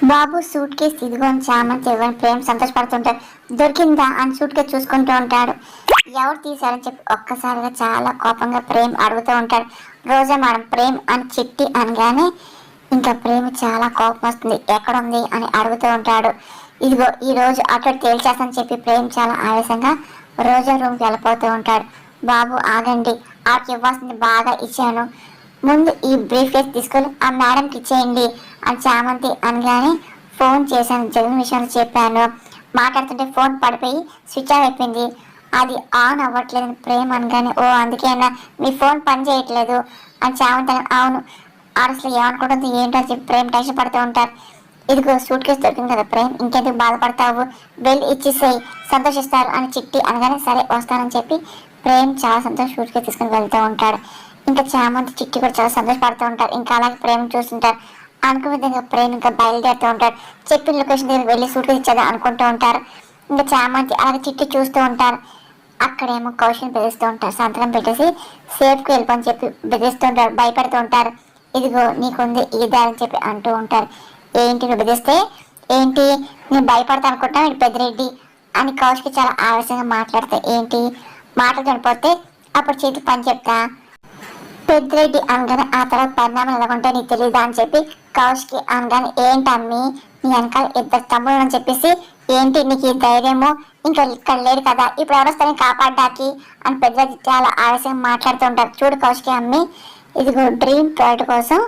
బాబు suit case ఇదిగోని చామంతి ఇవ్వని ప్రేమ్ సంతోషపడుతుంటాడు. దొరికిందా అని సూట్ కేసు చూసుకుంటూ ఉంటాడు. ఎవరు తీశారని చెప్పి ఒక్కసారిగా చాలా కోపంగా ప్రేమ్ అడుగుతూ ఉంటాడు. రోజా మేడం ప్రేమ్ అని చిట్టి అనగానే ఇంకా ప్రేమ్ చాలా కోపం వస్తుంది. ఎక్కడుంది అని అడుగుతూ ఉంటాడు. ఇదిగో ఈ రోజు అటు తేల్చేస్తానని చెప్పి ప్రేమ్ చాలా ఆవేశంగా రోజా రూమ్కి వెళ్ళిపోతూ ఉంటాడు. బాబు ఆగండి, ఆకి ఇవ్వాల్సింది బాగా ఇచ్చాను, ముందు ఈ బ్రీఫ్ కేస్ తీసుకొని ఆ మేడంకి ఇచ్చేయండి అని చామంతి అనగానే ఫోన్ చేశాను, జగన్ విషయంలో చెప్పాను, మాట్లాడుతుంటే ఫోన్ పడిపోయి స్విచ్ ఆఫ్ అయిపోయింది, అది ఆన్ అవ్వట్లేదు ప్రేమ్ అనగానే ఓ అందుకేనా మీ ఫోన్ పని చేయట్లేదు అని చామంతి అవును అసలు ఏమనుకుంటుంది ఏంటో అని చెప్పి ప్రేమ్ టెన్షన్ పడుతూ ఉంటారు. ఇదిగో సూట్ కేసు దొరికింది కదా ప్రేమ్, ఇంకెందుకు బాధపడతావు, వెళ్ళి ఇచ్చేసేయి సంతోషిస్తారు అని చిట్టి అనగానే సరే వస్తానని చెప్పి ప్రేమ్ చాలా సంతోషం సూట్ కేసు తీసుకుని వెళ్తూ ఉంటాడు. ఇంకా చామంతి చిట్టి కూడా చాలా సంతోషపడుతూ ఉంటారు. ఇంకా అలాగే ప్రేమ చూస్తుంటారు. అనుకున్న విధంగా ప్రేమ్ ఇంకా బయలుదేరుతూ ఉంటాడు. చెప్పిన లొకేషన్ దగ్గర వెళ్ళి సూట్ కేసు ఇచ్చేదా అనుకుంటూ ఉంటారు. ఇంకా చామంతి అలాగే చిట్టి చూస్తూ ఉంటారు. అక్కడేమో కౌశల్ని బెదిరిస్తూ ఉంటారు. సంతకం పెట్టేసి సేఫ్కి వెళ్ళిపోని చెప్పి బెదిరిస్తూ ఉంటారు, భయపెడుతూ ఉంటారు. ఇదిగో నీకుంది ఈ దారి అని చెప్పి అంటూ ఉంటారు. ఏంటి నువ్వు బెదిరిస్తే ఏంటి నేను భయపడతా అనుకుంటా వీడు పెద్దిరెడ్డి అని కౌశికి చాలా ఆవేశంగా మాట్లాడితే ఏంటి మాటలు చనిపోతే అప్పుడు చేతి పని చెప్తా పెద్దిరెడ్డి అనగానే ఆ తర్వాత పరిణామం ఎలాగుంటే నీకు తెలియదా అని చెప్పి కౌశికి అనగానే ఏంటమ్మి నీ వెనకాల ఇద్దరు తమ్ముడు అని చెప్పేసి ఏంటి నీకు ఈ ధైర్యము ఇంకా ఇక్కడ లేడు కదా ఇప్పుడు ఎవరొస్తారని కాపాడ్డాకి అని పెద్దిరెడ్డి చాలా ఆవేశంగా మాట్లాడుతూ ఉంటారు. చూడు కౌశికి అమ్మి ఇదిగో డ్రీమ్ ప్రైడ్ కోసం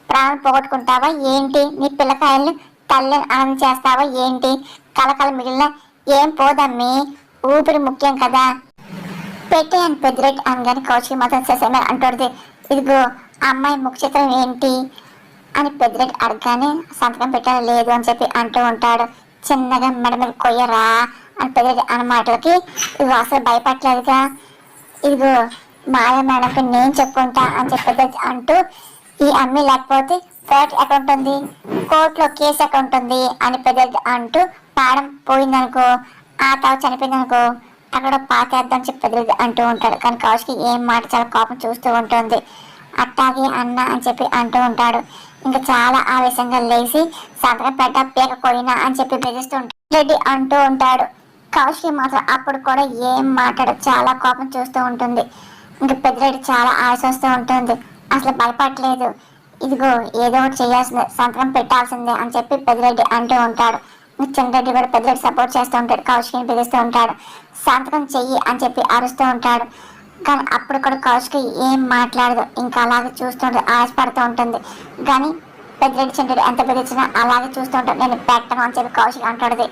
ప్రాణం పోగొట్టుకుంటావా ఏంటి, నీ పిల్లకాయల్ని తల్లిని ఆనందం చేస్తావా ఏంటి, కలకల మిగిలిన ఏం పోదమ్మి ఊపిరి ముఖ్యం కదా పెట్టే అని పెద్దిరెడ్డి అనగానే కౌశికి మాత్రం చేసేమే అంటుంది. ఇదిగో అమ్మాయి ముఖ చిత్రం ఏంటి అని పెద్దిరెడ్డి అడగానే సంతకం పెట్టాలి లేదు అని చెప్పి అంటూ ఉంటాడు. చిన్నగా మెడ మీద కొయ్యరా అని పెద్దిరెడ్డి అన్న మాటలకి ఇదిగో అసలు భయపడలేదుగా, ఇదిగో మాయ మేడంకి నేను చెప్పుకుంటా అని చెప్పి అంటూ ఈ అమ్మి లేకపోతే ఫ్లాట్ అకౌంట్ ఉంది, కోర్టులో కేసు అకౌంట్ ఉంది అని పెద్ద అంటూ పాడం పోయిందనుకో ఆ తావు చనిపోయిందనుకో అక్కడ పాతేద్దాం చెప్పి పెద్ద అంటూ ఉంటాడు. కానీ కౌశికి ఏం మాట చాలా కోపం చూస్తూ ఉంటుంది. అట్టాగే అన్న అని చెప్పి అంటూ ఉంటాడు. ఇంకా చాలా ఆవేశంగా లేచి సంతకం పెట్ట పేకపోయినా అని చెప్పి బెదిరిస్తూ ఉంటాడు. రెడ్డి అంటూ ఉంటాడు. కౌశికి మాత్రం అప్పుడు కూడా ఏం మాట్లాడు చాలా కోపం చూస్తూ ఉంటుంది. ఇంకా పెద్దిరెడ్డి చాలా ఆశ వస్తూ ఉంటుంది. అసలు భయపడలేదు, ఇదిగో ఏదో ఒకటి చేయాల్సిందే సంతకం పెట్టాల్సిందే అని చెప్పి పెద్దిరెడ్డి అంటూ ఉంటాడు. చిన్నరెడ్డి కూడా పెద్దిరెడ్డి సపోర్ట్ చేస్తూ ఉంటాడు. కౌశికిని పిలుస్తూ ఉంటాడు. సంతకం చెయ్యి అని చెప్పి అరుస్తూ ఉంటాడు. కానీ అప్పుడు కూడా కౌశికి ఏం మాట్లాడదు, ఇంకా అలాగే చూస్తుంటే ఆశపడుతూ ఉంటుంది. కానీ పెద్దిరెడ్డి చిన్నరెడ్డి ఎంత బెదిరించినా అలాగే చూస్తూ ఉంటాడు. నేను పెట్టను అని చెప్పి కౌశికి అంటాడు.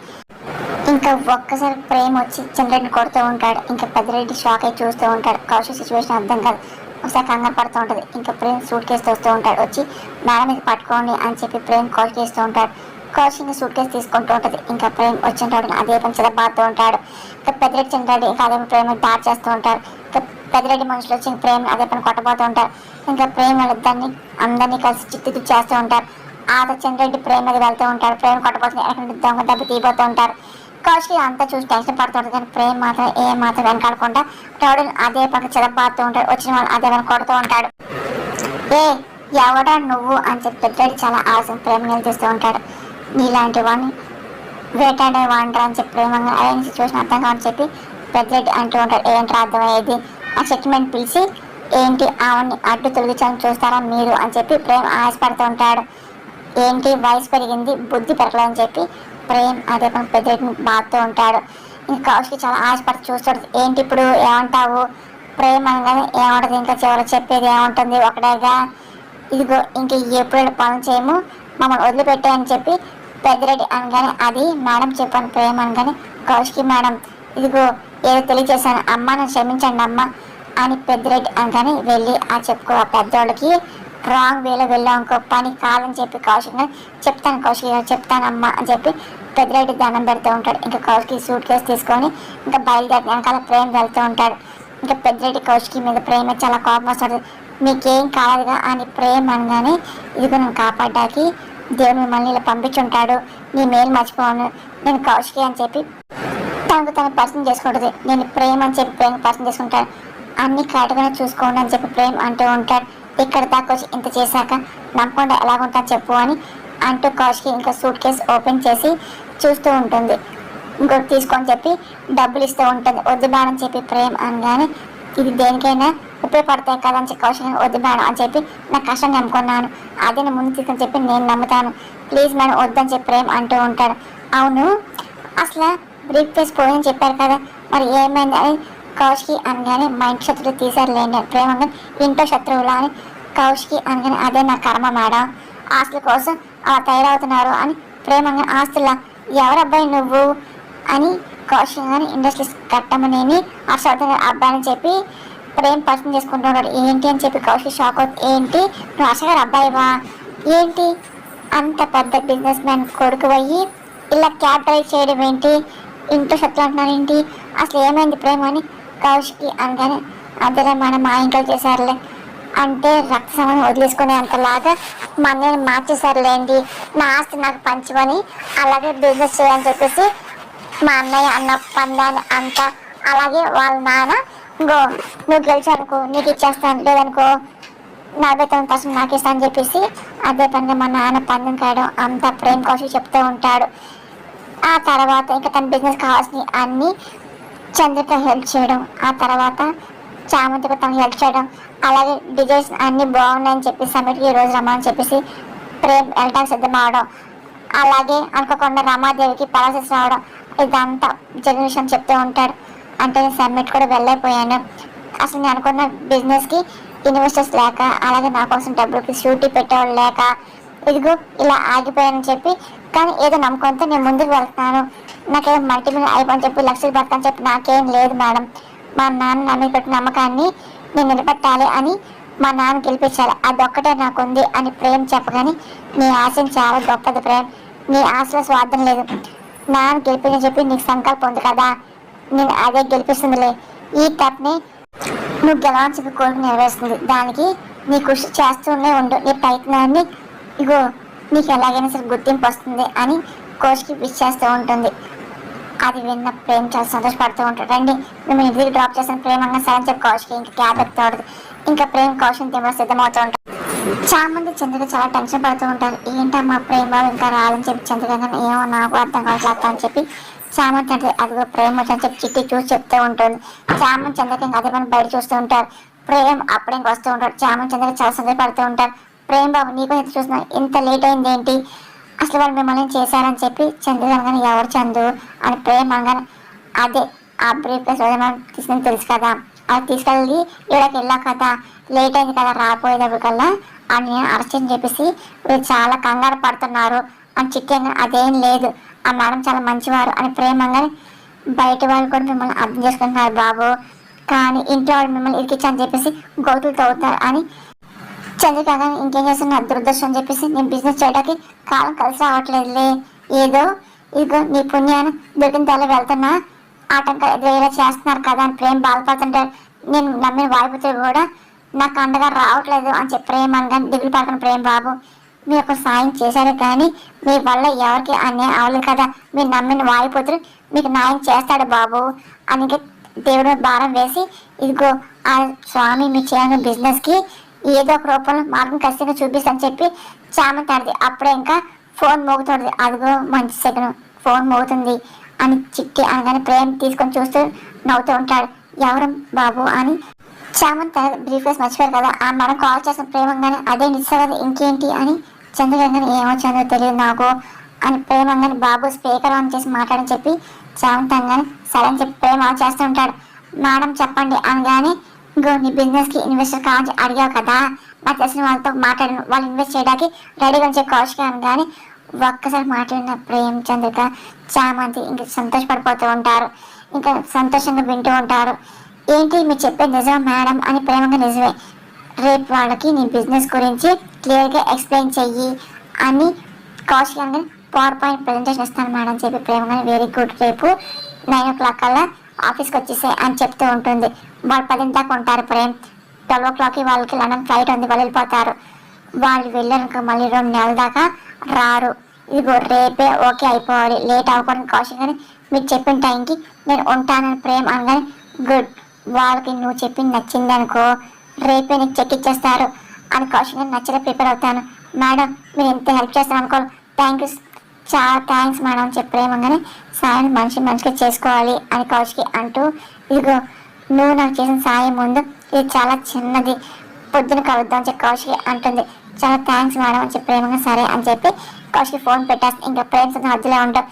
ఇంకా ఒక్కసారి ప్రేమ వచ్చి చిన్నరెడ్డిని కొడుతూ ఉంటాడు. ఇంకా పెద్దిరెడ్డి షాక్ అయి చూస్తూ ఉంటాడు. కౌశిక్ సిచ్యువేషన్ అర్థం కాదు, ఒకసారి కంగారు పడుతూ ఉంటుంది. ఇంకా ప్రేమ్ సూట్ కేసు వస్తూ ఉంటాడు. వచ్చి మేడం మీద పట్టుకోండి అని చెప్పి ప్రేమ్ కౌశిక్ చేస్తూ ఉంటాడు. కౌశిక్ సూట్ కేసు తీసుకుంటూ ఉంటుంది. ఇంకా ప్రేమ్ వచ్చిన అదే పని చిరబాడుతూ ఉంటాడు. ఇంకా పెద్దిరెడ్డి చిన్నరెడ్డి ఇంకా అదే ప్రేమ దాడి చేస్తూ ఉంటారు. ఇంకా పెద్దిరెడ్డి మనుషులు వచ్చి ప్రేమ్ అదే పని కొట్టబోతూ ఉంటారు. ఇంకా ప్రేమ వాళ్ళిద్దరిని అందరినీ కలిసి చిత్తి చేస్తూ ఉంటారు. ఆ చిన్నరెడ్డి ప్రేమ మీద వెళ్తూ ఉంటాడు. ప్రేమ కొట్టబోతుంది, ఎక్కడ దొంగ దెబ్బ తీయబోతూ ఉంటారు. కౌశికి అంతా చూసి టెన్షన్ పడుతుంది. కానీ ప్రేమ్ మాత్రం ఏం మాత్రం వెనకాడకుండా రౌడీని అదే పక్క చిరబాడుతూ ఉంటాడు. వచ్చిన వాళ్ళు అదే పని కొడుతూ ఉంటాడు. ఏ ఎవడా నువ్వు అని చెప్పి పెద్దరెడ్డి చాలా ఆశ ప్రేమ నిలదీస్తూ ఉంటాడు. నీలాంటి వాడిని వేటాడే వాడిరా అని చెప్పి ప్రేమంగా అదే సిచ్యువేషన్ అర్థం కావని చెప్పి పెద్దరెడ్డి అంటూ ఉంటాడు. ఏంటి అర్థమయ్యేది ఆ సెటిల్మెంట్ పిలిచి ఏంటి ఆవిడ్ని అడ్డు తొలగించాలని చూస్తారా మీరు అని చెప్పి ప్రేమ్ ఆశపడుతూ ఉంటాడు. ఏంటి వయసు పెరిగింది బుద్ధి పెరగలేదని చెప్పి ప్రేమ్ అదే పని పెద్దరెడ్డిని బాగుతూ ఉంటాడు. ఇంకా కౌశికి చాలా ఆశపడి చూస్తాడు. ఏంటి ఇప్పుడు ఏమంటావు ప్రేమ్ అనగానే ఏమంటుంది, ఇంకా చివరి చెప్పేది ఏముంటుంది ఒకటేగా, ఇదిగో ఇంక ఎప్పుడు పనులు చేయము మమ్మల్ని వదిలిపెట్టాయని చెప్పి పెద్దిరెడ్డి అనగానే అది మేడం చెప్పాను ప్రేమ్ అనగానే కౌశికి మేడం ఇదిగో ఏదో తెలియజేశాను అమ్మ నన్ను క్షమించండి అమ్మ అని పెద్దిరెడ్డి అనగానే వెళ్ళి ఆ చెప్పుకో పెద్దోళ్ళకి రాంగ్ వేలో వెళ్ళాం ఇంకో పని కాదని చెప్పి కౌశిక్ చెప్తాను కౌశిక్ చెప్తానమ్మా అని చెప్పి పెద్దిరెడ్డి దండం పెడుతూ ఉంటాడు. ఇంకా కౌశికి సూట్ కేసు తీసుకొని ఇంకా బయలుదేరి వెనకాల ప్రేమ్ వెళ్తూ ఉంటాడు. ఇంకా పెద్దిరెడ్డి కౌశికి మీద ప్రేమ చాలా కోపం వస్తాడు. మీకేం కాలేదుగా అని ప్రేమ్ అనగానే ఇదిగో నేను కాపాడ్డానికి దేవుడు మిమ్మల్ని ఇలా పంపించుంటాడు, నీ మేలు మర్చిపోను నేను కౌశికి అని చెప్పి తనకు తను పరిచయం చేసుకుంటుంది. నేను ప్రేమ అని చెప్పి ప్రేమ పరిచయం చేసుకుంటాను, అన్ని కరెక్ట్గానే చూసుకోండి అని చెప్పి ప్రేమ్ అంటూ ఉంటాడు. ఇక్కడ దాకా వచ్చి ఇంత చేశాక నమ్మకుండా ఎలాగుంటా చెప్పు అని అంటూ కౌశికి ఇంకా సూట్ కేసు ఓపెన్ చేసి చూస్తూ ఉంటుంది. ఇంకోటి తీసుకొని చెప్పి డబ్బులు ఇస్తూ ఉంటుంది. వద్దు మేడం చెప్పి ప్రేమ్ అనగానే ఇది దేనికైనా ఉపయోగపడతాయి కదా అని చెప్పి కౌశిక్ వద్దు మేడం అని చెప్పి నా కష్టం నమ్ముకున్నాను, అదే నేను ముందు తీసుకొని చెప్పి నేను నమ్ముతాను, ప్లీజ్ మేడం వద్దని చెప్పి ప్రేమ్ అంటూ ఉంటాడు. అవును అసలు బ్రీఫ్ కేస్ పోయిందని చెప్పారు కదా, మరి ఏమైంది అని కౌశికి అనగానే మా ఇంటి శత్రువులు తీసారు లేండి ప్రేమ అనగానే ఇంట్లో శత్రువులా అని కౌశికి అనగానే అదే నా కర్మ మేడం, ఆస్తుల కోసం అలా తయారవుతున్నారు అని ప్రేమ అనగానే ఆస్తులా ఎవరబ్బాయి నువ్వు అని కౌశిక్ అని ఇండస్ట్రీస్ కట్టమనేని హర్షవర్ధన్ అబ్బాయి అని చెప్పి ప్రేమ్ పరిచయం చేసుకుంటున్నాడు. ఏంటి అని చెప్పి కౌశిక్ షాక్ అవుతుంది. ఏంటి నువ్వు హర్ష గారు అబ్బాయివా, ఏంటి అంత పెద్ద బిజినెస్ మ్యాన్ కొడుకు అయ్యి ఇలా క్యాబ్ డ్రైవ్ చేయడం ఏంటి, ఇంట్లో శత్రు అంటున్నాను ఏంటి, అసలు ఏమైంది ప్రేమ అని కౌశిక్ అనగానే అదే మనం మా ఇంట్లో చేశారులే అంటే రక్త సంబంధం వదిలేసుకునే అంతలాగా మా అన్నయ్య మార్చేశారులేండి, నా ఆస్తి నాకు పంచమని అలాగే బిజినెస్ చేయని చెప్పేసి మా అన్నయ్య అన్న పందాన్ని అంతా అలాగే వాళ్ళ నాన్న ఇంకో నువ్వు గెలిచానుకో నీకు ఇచ్చేస్తాను, లేదనుకో 49% నాకు ఇస్తాను అని చెప్పేసి అదే పనిగా మా నాన్న పందెం కాయడం అంతా ప్రేమ్ కౌశిక్ చెప్తూ ఉంటాడు. ఆ తర్వాత ఇంకా తన బిజినెస్ కావాల్సినవి అన్నీ చంద్రిక హెల్ప్ చేయడం, ఆ తర్వాత చామంతికి తను హెల్ప్ చేయడం, అలాగే డిజైన్స్ అన్నీ బాగున్నాయని చెప్పేసి సమిట్కి ఈ రోజు రమ్మని చెప్పేసి ప్రేమ్ వెళ్ళడానికి సిద్ధం అవడం, అలాగే అనుకోకుండా రమాదేవికి పరాసెస్ రావడం, ఇదంతా జరిగిన విషయం చెప్తూ ఉంటాడు. అంటే నేను సబ్మిట్ కూడా వెళ్ళైపోయాను, అసలు నేను అనుకున్న బిజినెస్కి ఇన్వెస్టర్స్ లేక అలాగే నా కోసం డబ్బులకి షూటీ పెట్టేవాళ్ళు లేక ఇదిగో ఇలా ఆగిపోయానని చెప్పి, కానీ ఏదో నమ్మకంతో నేను ముందుకు వెళ్తున్నాను, నాకేదో మల్టీమిలియన్ అయిపోని చెప్పి లక్షలు పడతానని చెప్పి నాకేం లేదు మేడం, మా నాన్న నా మీద పెట్టిన నమ్మకాన్ని నేను నిలబెట్టాలి అని మా నాన్న గెలిపించాలి అదొక్కటే నాకుంది అని ప్రేమ్ చెప్పగానే నీ ఆశయం చాలా గొప్పది ప్రేమ్, నీ ఆశలో స్వార్థం లేదు, నాన్న గెలిపించని చెప్పి నీకు సంకల్పం ఉంది కదా, నేను అదే గెలిపిస్తుందిలే, ఈ తప్పని నువ్వు గెలవాల్సిన కోరిక నెరవేరుస్తుంది, దానికి నీ కృషి చేస్తూనే ఉండు, నీ ప్రయత్నాన్ని ఇగో నీకు ఎలాగైనా సరే గుర్తింపు వస్తుంది అని కోచ్కి విష్ చేస్తూ ఉంటుంది. అది విన్న ప్రేమ్ చాలా సంతోషపడుతూ ఉంటాడు. రండి మేము ఇంటికి డ్రాప్ చేసిన ప్రేమంగా సరే చెప్పి కౌశికి ఇంకా క్యాబ్ ఎక్కుతాడు. ఇంకా ప్రేమ్ కౌశిక్ తిమ్మలో సిద్ధమవుతూ ఉంటాడు. చాలా మంది చంద్రిక చాలా టెన్షన్ పడుతూ ఉంటారు, ఏంటమ్మా ప్రేమ ఇంకా రాదని చెప్పి చంద్రిక ఏమో నాకు అర్థం కావట్లేదు అని చెప్పి చామంతి అంటే అదిగో ప్రేమ వచ్చని చెప్పి చిట్టి చూసి చెప్తూ ఉంటుంది. చామంతి చంద్రిక అదే పని బయట చూస్తూ ఉంటారు. ప్రేమ్ అప్పుడే వస్తూ ఉంటాడు. చామంతి చంద్రిక చాలా సంతోషపడుతూ ఉంటారు. ప్రేమ్ బాబు నీకు ఎంత చూస్తున్నా ఇంత లేట్ అయింది ఏంటి, అసలు వాళ్ళు మిమ్మల్ని చేశారని చెప్పి చంద్రిక అనగానే ఎవరు చందు అని ప్రేమ్ అనగానే అదే ఆ బ్రీఫ్ కేస్ తీసుకుని తెలుసు కదా, అది తీసుకెళ్ళి ఇక్కడికి వెళ్ళా కదా, లేట్ అయింది కదా రాపోయేటప్పటికల్లా అని నేను అరెస్ట్ అని చెప్పేసి వీళ్ళు చాలా కంగారు పడుతున్నారు అని చిక్కంగా అదేం లేదు ఆ మేడం చాలా మంచివారు అని ప్రేమంగానే బయట వాళ్ళు కూడా మిమ్మల్ని అర్థం చేసుకుంటున్నారు బాబు, కానీ ఇంట్లో వాళ్ళు మిమ్మల్ని ఇరికించని చెప్పేసి గోతులు తవ్వుతారు అని చంద్రిక ఇంకేం చేస్తున్నా దురదృష్టం అని చెప్పేసి నేను బిజినెస్ చేయడానికి కాలం కలిసి రావట్లేదులే, ఏదో ఇదిగో నీ పుణ్యాన్ని దొరికిన తల వెళ్తున్నా ఆటంకాలు ఎదురయ్యేలా చేస్తున్నారు కదా అని ప్రేమ బాధపడుతుంటారు. నేను నమ్మిన వాయిపుతులు కూడా నాకు అండగా రావట్లేదు అని చెప్పి ప్రేమ అనగా దిగులు పడుతున్న ప్రేమ బాబు మీరు ఒక సాయం చేశారు కానీ మీ వల్ల ఎవరికి అన్యాయం అవ్వలేదు కదా, మీరు నమ్మిన వాయుపుత్రుడు మీకు న్యాయం చేస్తాడు బాబు అని దేవుడు భారం వేసి ఇదిగో ఆ స్వామి మీ చేయాలని బిజినెస్కి ఏదో ఒక రూపంలో మార్గం ఖచ్చితంగా చూపిస్తాను చెప్పి చామంతాడిది. అప్పుడే ఇంకా ఫోన్ మోగుతుంది, అదిగో మంచి సెకండ్ ఫోన్ మోగుతుంది అని చిట్టి అనగానే ప్రేమ తీసుకొని చూస్తూ నవ్వుతూ ఉంటాడు. ఎవరు బాబు అని చామంత బ్రీఫ్ కేస్ మర్చిపోయారు కదా, ఆ మనం కాల్ చేసిన ప్రేమంగానే అదే నిశ్చయం ఇంకేంటి అని చంద్రగానే ఏమొచ్చిందో తెలియదు నాకు అని ప్రేమంగానే బాబు స్పీకర్ ఆన్ చేసి మాట్లాడని చెప్పి చామంతంగానే సరే అని చెప్పి ప్రేమ ఆన్ చేస్తూ ఉంటాడు. మేడం చెప్పండి అనగానే ఇంకో నీ బిజినెస్కి ఇన్వెస్టర్ కావాలని అడిగావు కదా, నాకు తెలిసిన వాళ్ళతో మాట్లాడిన వాళ్ళు ఇన్వెస్ట్ చేయడానికి రెడీగా అని చెప్పి కౌశిక్ అనగానే ఒక్కసారి మాట్లాడిన ప్రేమ్ చంద్రిక చామంతి ఇంకా సంతోషపడిపోతూ ఉంటారు. ఇంకా సంతోషంగా వింటూ ఉంటారు. ఏంటి మీరు చెప్పేది నిజం మేడం అని ప్రేమగా నిజమే, రేపు వాళ్ళకి నీ బిజినెస్ గురించి క్లియర్గా ఎక్స్ప్లెయిన్ చెయ్యి అని కౌశిక్ అనగానే పవర్ పాయింట్ ప్రజెంటేషన్ ఇస్తాను మేడం చెప్పి ప్రేమగానే వెరీ గుడ్ రేపు 9 o'clock కల్లా ఆఫీస్కి వచ్చేసే అని చెప్తూ ఉంటుంది. వాళ్ళు 10 దాకా ఉంటారు ప్రేమ్, 12 o'clockకి వాళ్ళకి లండన్ ఫ్లైట్ ఉంది, వాళ్ళు వెళ్ళిపోతారు. వాళ్ళు వెళ్ళాక మళ్ళీ 2 నెలల దాకా రారు, ఇదిగో రేపే ఓకే అయిపోవాలి, లేట్ అవ్వకూడదు కౌశిక్ అని మీరు చెప్పిన టైంకి నేను ఉంటానని ప్రేమ్ అనగానే గుడ్, వాళ్ళకి నువ్వు చెప్పింది నచ్చింది అనుకో రేపే నీకు చెక్ ఇచ్చేస్తారు అని కౌశిక్ నచ్చలే ప్రిపేర్ అవుతాను మేడం మీరు ఎంత హెల్ప్ చేస్తారు అనుకో, థ్యాంక్ యూ, చాలా థ్యాంక్స్ మేడం అని చెప్పి ప్రేమగానే సాయం మనిషిగా చేసుకోవాలి అని కౌశికి అంటూ, ఇదిగో నువ్వు నాకు చేసిన సాయం ముందు ఇది చాలా చిన్నది, పొద్దున కలుద్దాం అని చెప్పి కౌశికి అంటుంది. చాలా థ్యాంక్స్ మేడం అని చెప్పి ప్రేమగా సరే అని చెప్పి కౌశికి ఫోన్ పెట్టేస్తే ఇంకా ప్రేమ హద్దులో ఉంటావు.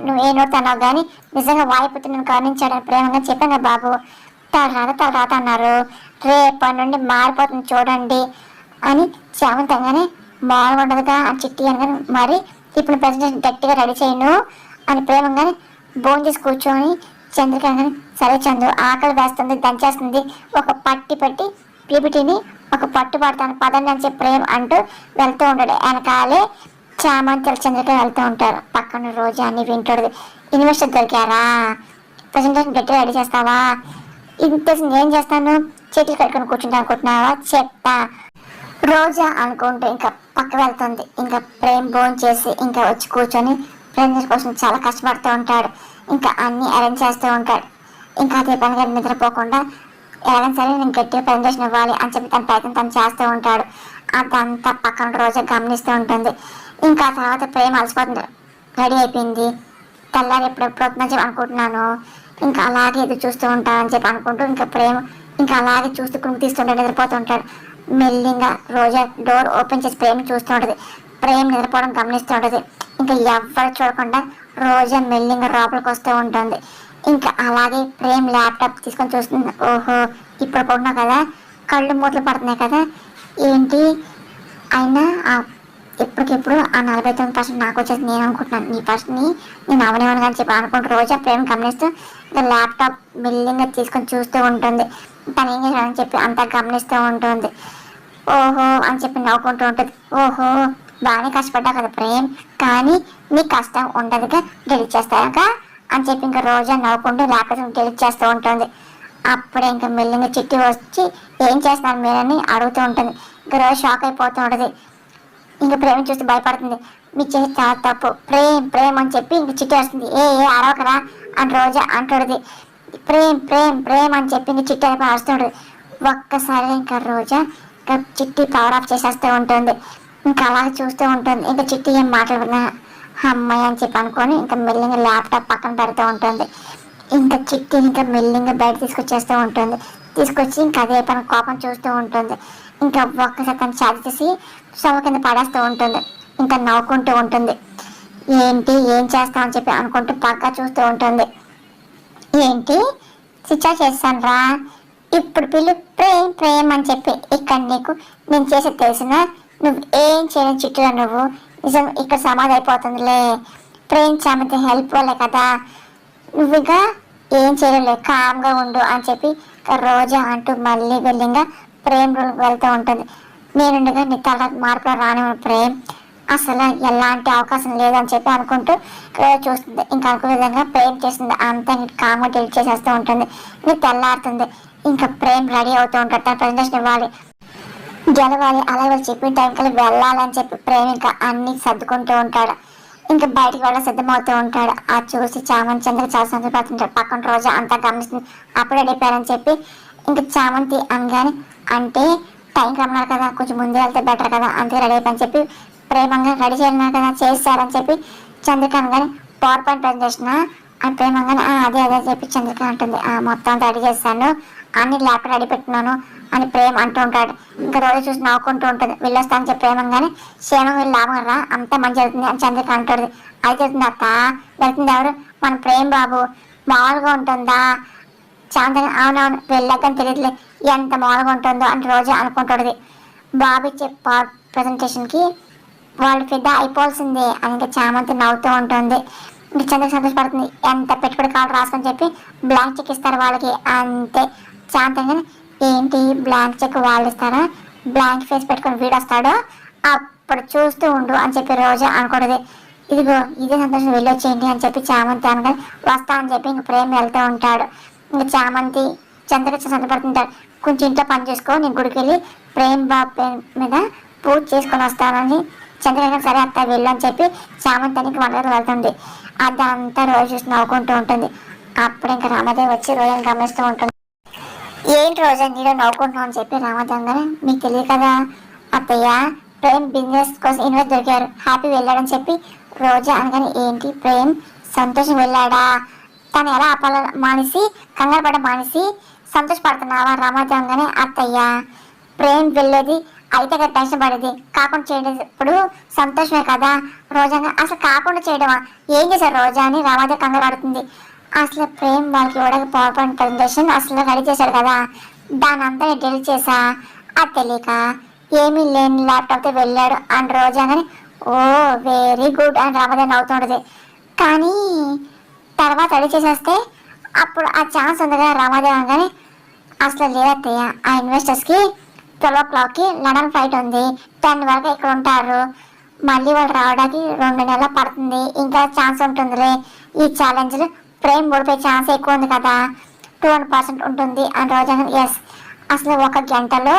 నువ్వు ఏ నోట్ అన్నావు కానీ నిజంగా వాయిపుతూ నేను కరుణించాడని ప్రేమగా చెప్పాను బాబు. తలరాత అన్నారు, రేపటి నుండి మారిపోతుంది చూడండి అని చామంతంగానే మామూలుగా ఉండదుగా అని చిట్టి అనగానే మరి ఇప్పుడు ప్రజెంటేషన్ గట్టిగా రెడీ చేయను అని ప్రేమగానే భోజనం చేసి కూర్చొని చంద్రిక అనగానే సరే చంద్రు ఆకలి వేస్తుంది దంచేస్తుంది, ఒక పట్టి పెట్టి పీపీటీని ఒక పట్టు పడతాను పదండి అని చెప్పి ప్రేమ అంటూ వెళ్తూ ఉంటాడు. వెనకాలే చామంతులు చంద్రిక వెళ్తూ ఉంటారు. పక్కన రోజు అన్ని వింటాడు. ఇన్వెస్టర్ దొరికారా, ప్రజెంటేషన్ గట్టిగా రెడీ చేస్తావా, ఇంత ఏం చేస్తాను చేతులు కట్టుకొని కూర్చుంటా అనుకుంటున్నావా చెప్తా రోజా అనుకుంటూ ఇంకా పక్క వెళ్తుంది. ఇంకా ప్రేమ్ భోజనం చేసి ఇంకా వచ్చి కూర్చొని ప్రేమ్ కోసం చాలా కష్టపడుతూ ఉంటాడు. ఇంకా అన్ని అరేంజ్ చేస్తూ ఉంటాడు. ఇంకా అదే పనిగా నిద్రపోకుండా ఎలాగైనా సరే నేను గట్టిగా ప్రజెంటేషన్ ఇవ్వాలి అని చెప్పి తన ప్రయత్నం తను చేస్తూ ఉంటాడు. అదంతా పక్కన రోజా గమనిస్తూ ఉంటుంది. ఇంకా తర్వాత ప్రేమ అలసిపోతుంది, రెడీ అయిపోయింది, తెల్లారి ఎప్పుడెప్పుడు అవుతుందని చెప్పి అనుకుంటున్నాను, ఇంకా అలాగే ఎదురు చూస్తూ ఉంటానని చెప్పి అనుకుంటూ ఇంకా ప్రేమ ఇంకా అలాగే చూస్తూ కుంగు తీస్తుంటాడు, నిద్రపోతూ ఉంటాడు. మెల్లిగా రోజా డోర్ ఓపెన్ చేసి ప్రేమ చూస్తూ ఉంటుంది. ప్రేమ నిద్రపోవడం గమనిస్తూ ఉంటుంది. ఇంకా ఎవ్వరు చూడకుండా రోజా మెల్లిగా లోపలికి వస్తూ ఉంటుంది. ఇంకా అలాగే ప్రేమ ల్యాప్టాప్ తీసుకొని చూస్తుంది. ఓహో ఇప్పుడు పడున్నావు కదా, కళ్ళు మూతలు పడుతున్నాయి కదా, ఏంటి అయినా ఎప్పటికెప్పుడు ఆ 49% నాకు వచ్చేసి నేను అనుకుంటున్నాను, నీ పర్సన్ని నేను అవనేవను కానీ చెప్పి అనుకుంటూ రోజా ప్రేమ గమనిస్తూ ఇంకా ల్యాప్టాప్ మెల్లిగా తీసుకొని చూస్తూ ఉంటుంది. తను ఏం చేశాడని చెప్పి అంతా గమనిస్తూ ఉంటుంది. ఓహో అని చెప్పి నవ్వుకుంటూ ఉంటుంది. ఓహో బాగానే కష్టపడ్డా కదా ప్రేమ్, కానీ నీ కష్టం ఉండదుగా, డెలిట్ చేస్తాక అని చెప్పి ఇంకా రోజా నవ్వుకుంటూ ల్యాప్టాప్ డెలిట్ చేస్తూ ఉంటుంది. అప్పుడే ఇంకా మెల్లిగా చిట్టి వచ్చి ఏం చేస్తున్నారు మీరని అడుగుతూ ఉంటుంది. ఇంకా రోజు షాక్ అయిపోతూ ఉంటుంది. ఇంకా ప్రేమ చూస్తే భయపడుతుంది. మీ చేసి చాలా తప్పు ప్రేమ్ ప్రేమ్ అని చెప్పి ఇంక చిట్టి వస్తుంది. ఏ అరవకరా అని రోజా అంటున్నది. ప్రేమ్ ప్రేమ్ ప్రేమ్ అని చెప్పి ఇంక చిట్టి అయిపోయి అరుస్తుంటుంది. ఒక్కసారి ఇంకా రోజా ఇంకా చిట్టి పవర్ ఆఫ్ చేసేస్తూ ఉంటుంది. ఇంకా అలా చూస్తూ ఉంటుంది. ఇంకా చిట్టి ఏం మాట్లాడుతున్నా అమ్మాయి అని చెప్పి అనుకొని ఇంకా మెల్లిగా ల్యాప్టాప్ పక్కన పెడుతూ ఉంటుంది. ఇంకా చిట్టి ఇంకా మెల్లిగా బయట తీసుకొచ్చేస్తూ ఉంటుంది. తీసుకొచ్చి ఇంకా అదే పని కోపం చూస్తూ ఉంటుంది. ఇంకా ఒక్కసారి తను ఛార్జ్ చేసి స్టవ్ కింద పడేస్తూ ఉంటుంది. ఇంకా నవ్వుకుంటూ ఉంటుంది. ఏంటి ఏం చేస్తావు అని చెప్పి అనుకుంటూ పక్క చూస్తూ ఉంటుంది. ఏంటి స్విచ్ ఆఫ్ చేస్తాను రా, ఇప్పుడు పిల్లు ప్రేమ్ ప్రేమ్ అని చెప్పి ఇక్కడ నీకు నేను చేసేది తెలిసిన నువ్వు ఏం చేయని చిట్టుగా నువ్వు నిజం ఇక్కడ సమాధి అయిపోతుందిలే, ప్రేమ్ చామంతి హెల్ప్ వల్లే కదా, నువ్వు ఇంకా ఏం చేయలే కామ్గా ఉండు అని చెప్పి రోజా అంటూ మళ్ళీ వెళ్ళింగా ప్రేమ్ రూమ్కి వెళ్తూ ఉంటుంది. నేనుండగా నీ తల మార్పులో రాని ప్రేమ్ అసలు ఎలాంటి అవకాశం లేదని చెప్పి అనుకుంటూ చూస్తుంది. ఇంకా అనుకునే విధంగా ప్రేమ్ చేస్తుంది. అంతా కామ్గా డెలిట్ చేసేస్తూ ఉంటుంది. ఇంకా తెల్లారుతుంది. ఇంకా ప్రేమ్ రెడీ అవుతూ ఉంటాడు, తన ప్రజెంటేషన్ ఇవ్వాలి, గెలవాలి, అలాగే చెప్పిన టైంకి వెళ్ళాలని చెప్పి ప్రేమ్ ఇంకా అన్ని సర్దుకుంటూ ఉంటాడు. ఇంకా బయటికి వెళ్ళ సిద్ధమవుతూ ఉంటాడు. అది చూసి చామంతి చంద్రకి చాలా సంతోషపడుతుంటాడు. పక్కన రోజు అంతా గమనిస్తుంది. అప్పుడే వెళ్ళిపోయారని చెప్పి ఇంకా చామంతి అనగానే అంటే టైంకి రమ్మన్నారు కదా, కొంచెం ముందు వెళ్తే బెటర్ కదా, అంతే రెడీ అయిపోయి చెప్పి ప్రేమంగా రెడీ చేయన్నారు కదా చేస్తారని చెప్పి చంద్రిక అనగానే పవర్ పాయింట్ ప్రజెంటేషన్ అని ప్రేమంగానే అదే అదే చెప్పి చంద్రిక అంటుంది. మొత్తం అంతా రెడీ చేస్తాను, అన్ని ల్యాప్టాప్ రెడీ పెట్టున్నాను అని ప్రేమ్ అంటూ ఉంటాడు. ఇంకా రోజు చూసి నవ్వుకుంటూ ఉంటుంది. వెళ్ళొస్తాను చెప్పి ప్రేమంగానే క్షేమం వెళ్ళి లాభం రా, అంతా మంచి జరుగుతుంది అని చంద్రిక అంటుంది. అది జరుగుతుంది అక్క, వెళ్తుంది ఎవరు మన ప్రేమ్ బాబు, మామూలుగా ఉంటుందా చాంతగా, అవునవును వెళ్ళాకని తెలియదులే ఎంత మామూలుగా ఉంటుందో అని రోజు అనుకుంటుంది. బాబు ఇచ్చే ప్రజెంటేషన్కి వాళ్ళు ఫిదా అయిపోవాల్సిందే అని ఇంకా చామంతి నవ్వుతూ ఉంటుంది. ఇంకా చంద్రకి సంతోషపడుతుంది. ఎంత పెట్టుబడి కావాలి రాసుకొని చెప్పి బ్లాంక్ చెక్ ఇస్తారు వాళ్ళకి, అంతే శాంతంగా ఏంటి బ్లాంక్ చెక్ వాళ్ళు ఇస్తారా, బ్లాంక్ ఫేస్ పెట్టుకొని వీడు వస్తాడు అప్పుడు చూస్తూ ఉండు అని చెప్పి రోజు అనుకూడదు. ఇదిగో ఇదే సంతోషం వెళ్ళొచ్చేయండి అని చెప్పి చామంతి అనగా వస్తా అని చెప్పి ఇంక ప్రేమ వెళ్తూ ఉంటాడు. ఇంకా చామంతి చంద్రకి సంతపడుతుంటాడు. కొంచెం ఇంట్లో పని చేసుకో, నేను గుడికి వెళ్ళి ప్రేమ్ బాబు మీద పూజ చేసుకొని వస్తానని చంద్రగా సరే అత్త వెళ్ళు అని చెప్పి చామంతానికి వంటకు వెళ్తుంది. అదంతా రోజు చూసి నవ్వుకుంటూ ఉంటుంది. అప్పుడు ఇంకా రామదేవి వచ్చి రోజుని గమనిస్తూ ఉంటుంది. ఏంటి రోజు నీలో నవ్వుకుంటున్నావు అని చెప్పి రామదేవ్ గారు మీకు తెలియదు కదా అత్తయ్య, ప్రేమ్ బిజినెస్ కోసం ఇన్వెస్ట్ దొరికారు, హ్యాపీ వెళ్ళాడని చెప్పి రోజా అనగానే ఏంటి ప్రేమ్ సంతోషం వెళ్ళాడా, తను ఎలా ఆపాల మానేసి కంగారు పడ మానేసి సంతోషపడుతున్నావా రామాజంగానే అత్తయ్య ప్రేమ్ వెళ్ళేది అయితే కదా టెన్షన్ పడేది, కాకుండా చేయలేదు ఇప్పుడు సంతోషమే కదా రోజాగా అసలు కాకుండా చేయడమా, ఏం చేశారు రోజా అని రామాదేవి కంగారు పడుతుంది. అసలు ప్రేమ్ వాళ్ళకి ఇవ్వడానికి పవర్ పాయింట్ ప్రజెంటేషన్ అసలు రెడీ చేశాడు కదా, దాని అంతా నేను డెలిట్ చేసా అది తెలియక ఏమీ లేని ల్యాప్టాప్తో వెళ్ళాడు అని రోజా అని ఓ వెరీ గుడ్ అని రామాదేవి నవ్వుతుండదు. కానీ తర్వాత రెడీ చేసేస్తే అప్పుడు ఆ ఛాన్స్ ఉంది కదా రామాదేవి అనగానే అసలు లేదత్తయ్య ఆ ఇన్వెస్టర్స్కి 12 o'clockకి లండన్ ఫ్లైట్ ఉంది, 10 వరకు ఇక్కడ ఉంటారు, మళ్ళీ వాళ్ళు రావడానికి 2 నెలలు పడుతుంది, ఇంకా ఛాన్స్ ఉంటుందిలే, ఈ ఛాలెంజ్లు ప్రేమ్ ఓడిపోయే ఛాన్స్ ఎక్కువ ఉంది కదా 200% ఉంటుంది అని రోజా ఎస్ అసలు 1 గంటలో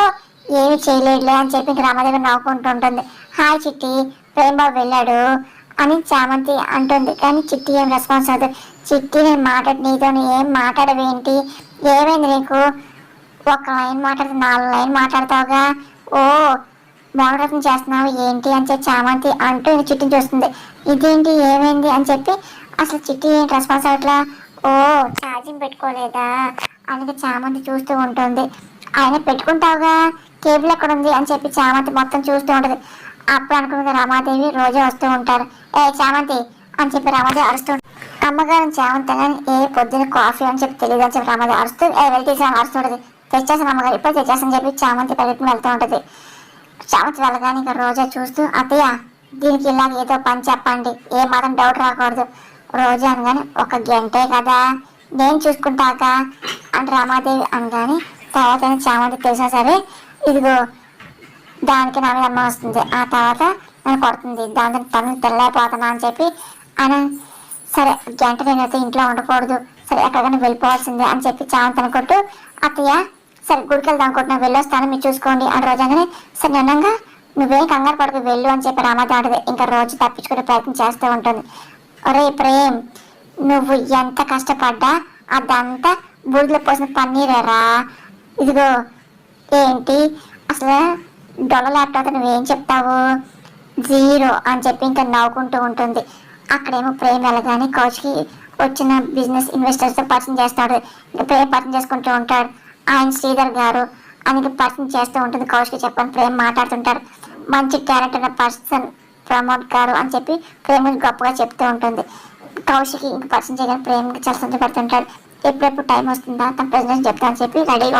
ఏమి చేయలేదులే అని చెప్పి ఇంక రామాదేవి నవ్వుకుంటూ ఉంటుంది. హాయ్ చిట్టి ప్రేమ్ బాబు వెళ్ళాడు అని చామంతి అంటుంది. కానీ చిట్టి ఏం రెస్పాన్స్ అవుతుంది. చిట్టి నేను నీతో ఏం మాట్లాడవేంటి, ఏమైంది నీకు, 1 లైన్ మాట్లాడితే 4 లైన్ మాట్లాడతావుగా, ఓ మౌనవ్రతం చేస్తున్నావు ఏంటి అని చెప్పి చామంతి అంటూ చిట్టిని చూస్తుంది. ఇదేంటి ఏమైంది అని చెప్పి అసలు చిట్టి ఏంటి రెస్పాన్స్ అట్లా, ఓ ఛార్జింగ్ పెట్టుకోలేదా అని చామంతి చూస్తూ ఉంటుంది. ఆయన పెట్టుకుంటావుగా కేబుల్ ఎక్కడ ఉంది అని చెప్పి చామంతి మొత్తం చూస్తూ ఉంటుంది. అప్పుడు అనుకున్నది రామాదేవి రోజా వస్తూ ఉంటారు. ఏ చామంతి అని చెప్పి రామాదేవి అరుస్తూ అమ్మగారు చామంతి కానీ ఏ పొద్దున్న కాఫీ అని చెప్పి తెలియదు అని చెప్పి రామాదేవి అరుస్తూ వెళ్తే అరుస్తుంటది. తెచ్చేసాను అమ్మగారు ఇప్పుడు తెచ్చేసని చెప్పి చామంతి పరిగెత్తుని వెళ్తూ ఉంటుంది. చామంతి వెళ్ళగానే ఇంకా రోజా చూస్తూ అత్తయ్య దీనికి ఇలాగ ఏదో పని చెప్పండి, ఏ మాత్రం డౌట్ రాకూడదు రోజా అనగానే 1 గంటే కదా నేను చూసుకుంటాక అని రామాదేవి అనగానే తర్వాత చామంతి తెలిసినా సరే ఇదిగో దానికి నా మీద అమ్మ వస్తుంది, ఆ తర్వాత నన్ను కొడుతుంది, దాంతో తను తెల్లైపోతున్నా అని చెప్పి ఆయన సరే 1 గంట నేనైతే ఇంట్లో ఉండకూడదు, సరే ఎక్కడికైనా వెళ్ళిపోవాల్సిందే అని చెప్పి చామంతి అనుకుంటూ అత్తయ్య సరే గుడికి వెళ్దాం అనుకుంటున్నా వెళ్ళొస్తాను మీరు చూసుకోండి అని రోజాగానే సరే నిన్నంగా నువ్వేం కంగారు పడకు వెళ్ళు అని చెప్పి రామాదేవి అంటది. ఇంకా రోజు తప్పించుకునే ప్రయత్నం చేస్తూ ఉంటుంది. ఒరే ప్రేమ్ నువ్వు ఎంత కష్టపడ్డా అదంతా బూడిలో పోసిన పన్నీరేరా, ఇదిగో ఏంటి అసలు డొల్ల ల్యాప్టాప్ నువ్వేం చెప్తావు 0 అని చెప్పి ఇంకా నవ్వుకుంటూ ఉంటుంది. అక్కడేమో ప్రేమ్ వెళ్ళగానే కౌచ్కి వచ్చిన బిజినెస్ ఇన్వెస్టర్స్తో పరిచయం చేస్తాడు. ప్రేమ్ పరిచయం చేసుకుంటూ ఉంటాడు. ఆయన శ్రీధర్ గారు అని పరిచయం చేస్తూ ఉంటుంది. కౌశికి చెప్పని ప్రేమ్ మాట్లాడుతుంటారు. మంచి టాలెంట్ ఉన్న పర్సన్ ప్రమోద్ గారు అని చెప్పి ప్రేమ్ గురించి గొప్పగా చెప్తూ ఉంటుంది. కౌశికి ఇంక పరిచయం చేయగానే ప్రేమ్కి చాలా సంతోషపడుతుంటాడు. ఎప్పుడెప్పుడు టైం వస్తుందా తన ప్రెసిడెంట్ చెప్తా అని చెప్పి రెడీగా